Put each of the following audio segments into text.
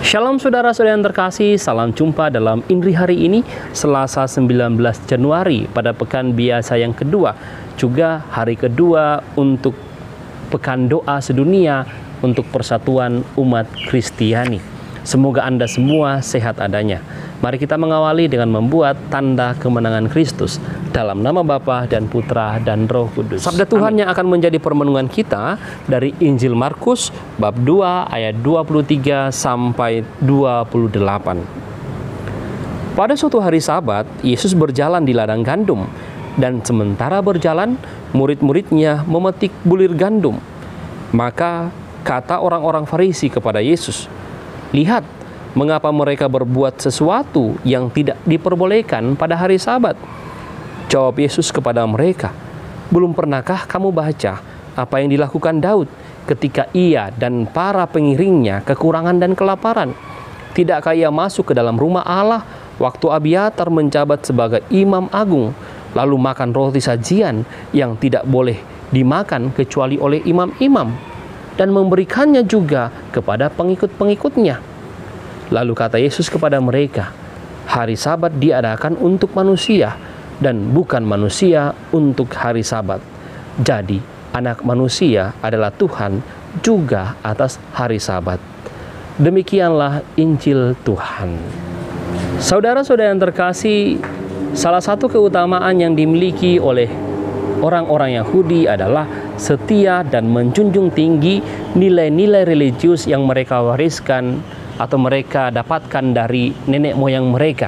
Shalom saudara-saudara yang terkasih, salam jumpa dalam Indri hari ini, Selasa 19 Januari pada pekan biasa yang kedua, juga hari kedua untuk pekan doa sedunia untuk persatuan umat Kristiani. Semoga Anda semua sehat adanya. Mari kita mengawali dengan membuat tanda kemenangan Kristus dalam nama Bapa dan Putra dan Roh Kudus. Sabda Tuhan yang akan menjadi permenungan kita dari Injil Markus bab 2 ayat 23 sampai 28. Pada suatu hari Sabat, Yesus berjalan di ladang gandum, dan sementara berjalan, murid-muridnya memetik bulir gandum. Maka kata orang-orang Farisi kepada Yesus, "Lihat, mengapa mereka berbuat sesuatu yang tidak diperbolehkan pada hari Sabat?" Jawab Yesus kepada mereka, "Belum pernahkah kamu baca apa yang dilakukan Daud ketika ia dan para pengiringnya kekurangan dan kelaparan? Tidakkah ia masuk ke dalam rumah Allah waktu Abiatar menjabat sebagai imam agung, lalu makan roti sajian yang tidak boleh dimakan kecuali oleh imam-imam, dan memberikannya juga kepada pengikut-pengikutnya?" Lalu kata Yesus kepada mereka, "Hari Sabat diadakan untuk manusia, dan bukan manusia untuk hari Sabat. Jadi Anak Manusia adalah Tuhan juga atas hari Sabat." Demikianlah Injil Tuhan. Saudara-saudara yang terkasih, salah satu keutamaan yang dimiliki oleh orang-orang Yahudi adalah setia dan menjunjung tinggi nilai-nilai religius yang mereka wariskan atau mereka dapatkan dari nenek moyang mereka,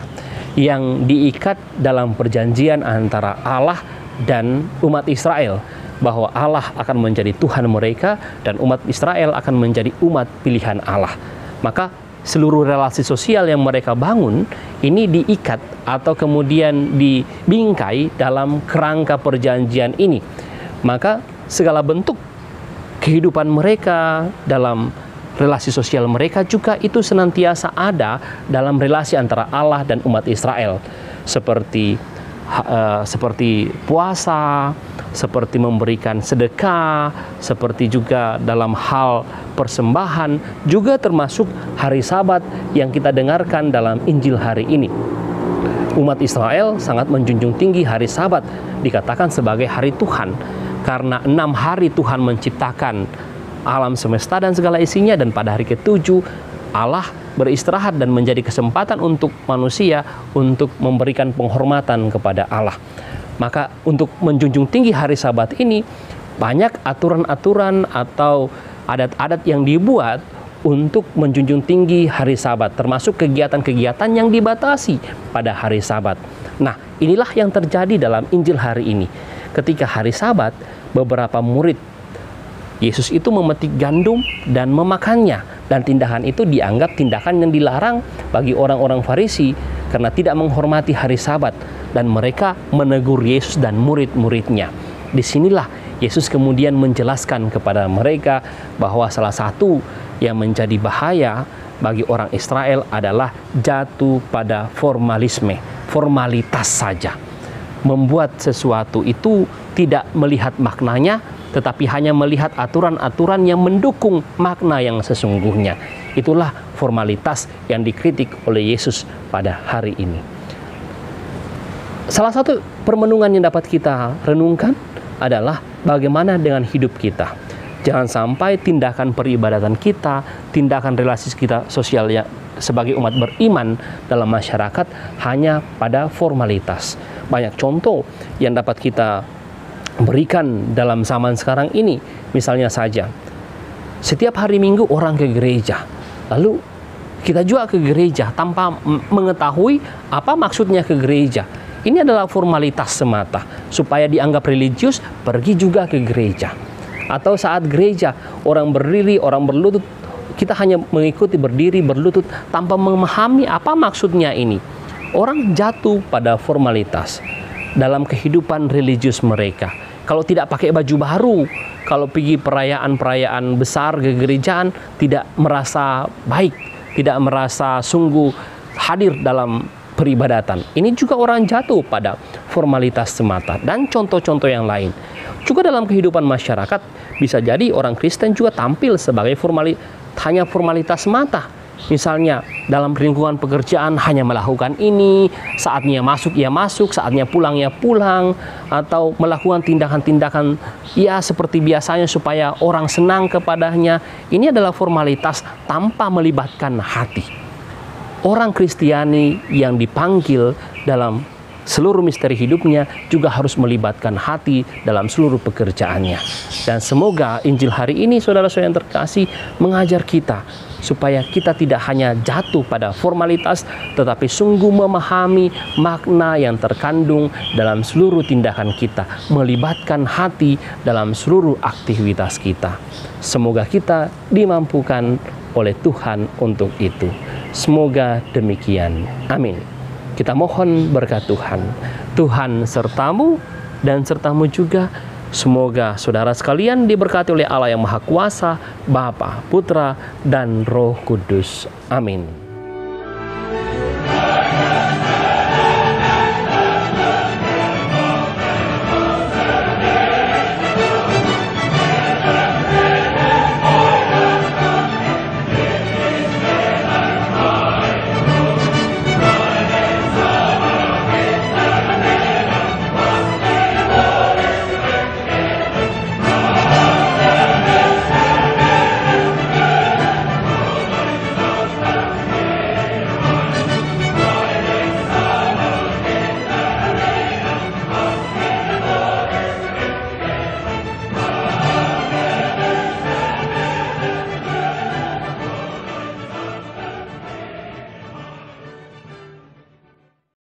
yang diikat dalam perjanjian antara Allah dan umat Israel, bahwa Allah akan menjadi Tuhan mereka dan umat Israel akan menjadi umat pilihan Allah. Maka seluruh relasi sosial yang mereka bangun ini diikat atau kemudian dibingkai dalam kerangka perjanjian ini. Maka segala bentuk kehidupan mereka dalam relasi sosial mereka juga itu senantiasa ada dalam relasi antara Allah dan umat Israel, seperti puasa, seperti memberikan sedekah, seperti juga dalam hal persembahan, juga termasuk hari Sabat yang kita dengarkan dalam Injil hari ini. Umat Israel sangat menjunjung tinggi hari Sabat, dikatakan sebagai hari Tuhan, karena 6 hari Tuhan menciptakan alam semesta dan segala isinya, dan pada hari ke-7 Allah beristirahat dan menjadi kesempatan untuk manusia untuk memberikan penghormatan kepada Allah. Maka untuk menjunjung tinggi hari Sabat ini, banyak aturan-aturan atau adat-adat yang dibuat untuk menjunjung tinggi hari Sabat, termasuk kegiatan-kegiatan yang dibatasi pada hari Sabat. Nah, inilah yang terjadi dalam Injil hari ini. Ketika hari Sabat, beberapa murid Yesus itu memetik gandum dan memakannya, dan tindakan itu dianggap tindakan yang dilarang bagi orang-orang Farisi karena tidak menghormati hari Sabat, dan mereka menegur Yesus dan murid-muridnya. Disinilah Yesus kemudian menjelaskan kepada mereka bahwa salah satu yang menjadi bahaya bagi orang Israel adalah jatuh pada formalitas saja. Membuat sesuatu itu tidak melihat maknanya, tetapi hanya melihat aturan-aturan yang mendukung makna yang sesungguhnya. Itulah formalitas yang dikritik oleh Yesus pada hari ini. Salah satu permenungan yang dapat kita renungkan adalah bagaimana dengan hidup kita. Jangan sampai tindakan peribadatan kita, tindakan relasi kita sosialnya sebagai umat beriman dalam masyarakat hanya pada formalitas. Banyak contoh yang dapat kita berikan dalam zaman sekarang ini. Misalnya saja, setiap hari Minggu orang ke gereja, lalu kita juga ke gereja tanpa mengetahui apa maksudnya ke gereja. Ini adalah formalitas semata, supaya dianggap religius, pergi juga ke gereja. Atau saat gereja, orang berdiri, orang berlutut, kita hanya mengikuti berdiri, berlutut, tanpa memahami apa maksudnya ini. Orang jatuh pada formalitas dalam kehidupan religius mereka. Kalau tidak pakai baju baru, kalau pergi perayaan-perayaan besar ke gerejaan, tidak merasa baik, tidak merasa sungguh hadir dalam peribadatan. Ini juga orang jatuh pada formalitas semata, dan contoh-contoh yang lain. Juga dalam kehidupan masyarakat, bisa jadi orang Kristen juga tampil sebagai hanya formalitas semata. Misalnya dalam lingkungan pekerjaan hanya melakukan ini, saatnya masuk ya masuk, saatnya pulang ya pulang, atau melakukan tindakan-tindakan ya seperti biasanya supaya orang senang kepadanya. Ini adalah formalitas tanpa melibatkan hati. Orang Kristiani yang dipanggil dalam seluruh misteri hidupnya juga harus melibatkan hati dalam seluruh pekerjaannya. Dan semoga Injil hari ini, saudara-saudara yang terkasih, mengajar kita supaya kita tidak hanya jatuh pada formalitas, tetapi sungguh memahami makna yang terkandung dalam seluruh tindakan kita, melibatkan hati dalam seluruh aktivitas kita. Semoga kita dimampukan oleh Tuhan untuk itu. Semoga demikian. Amin. Kita mohon berkat Tuhan. Tuhan sertamu dan sertamu juga. Semoga saudara sekalian diberkati oleh Allah yang Maha Kuasa, Bapa, Putra, dan Roh Kudus. Amin.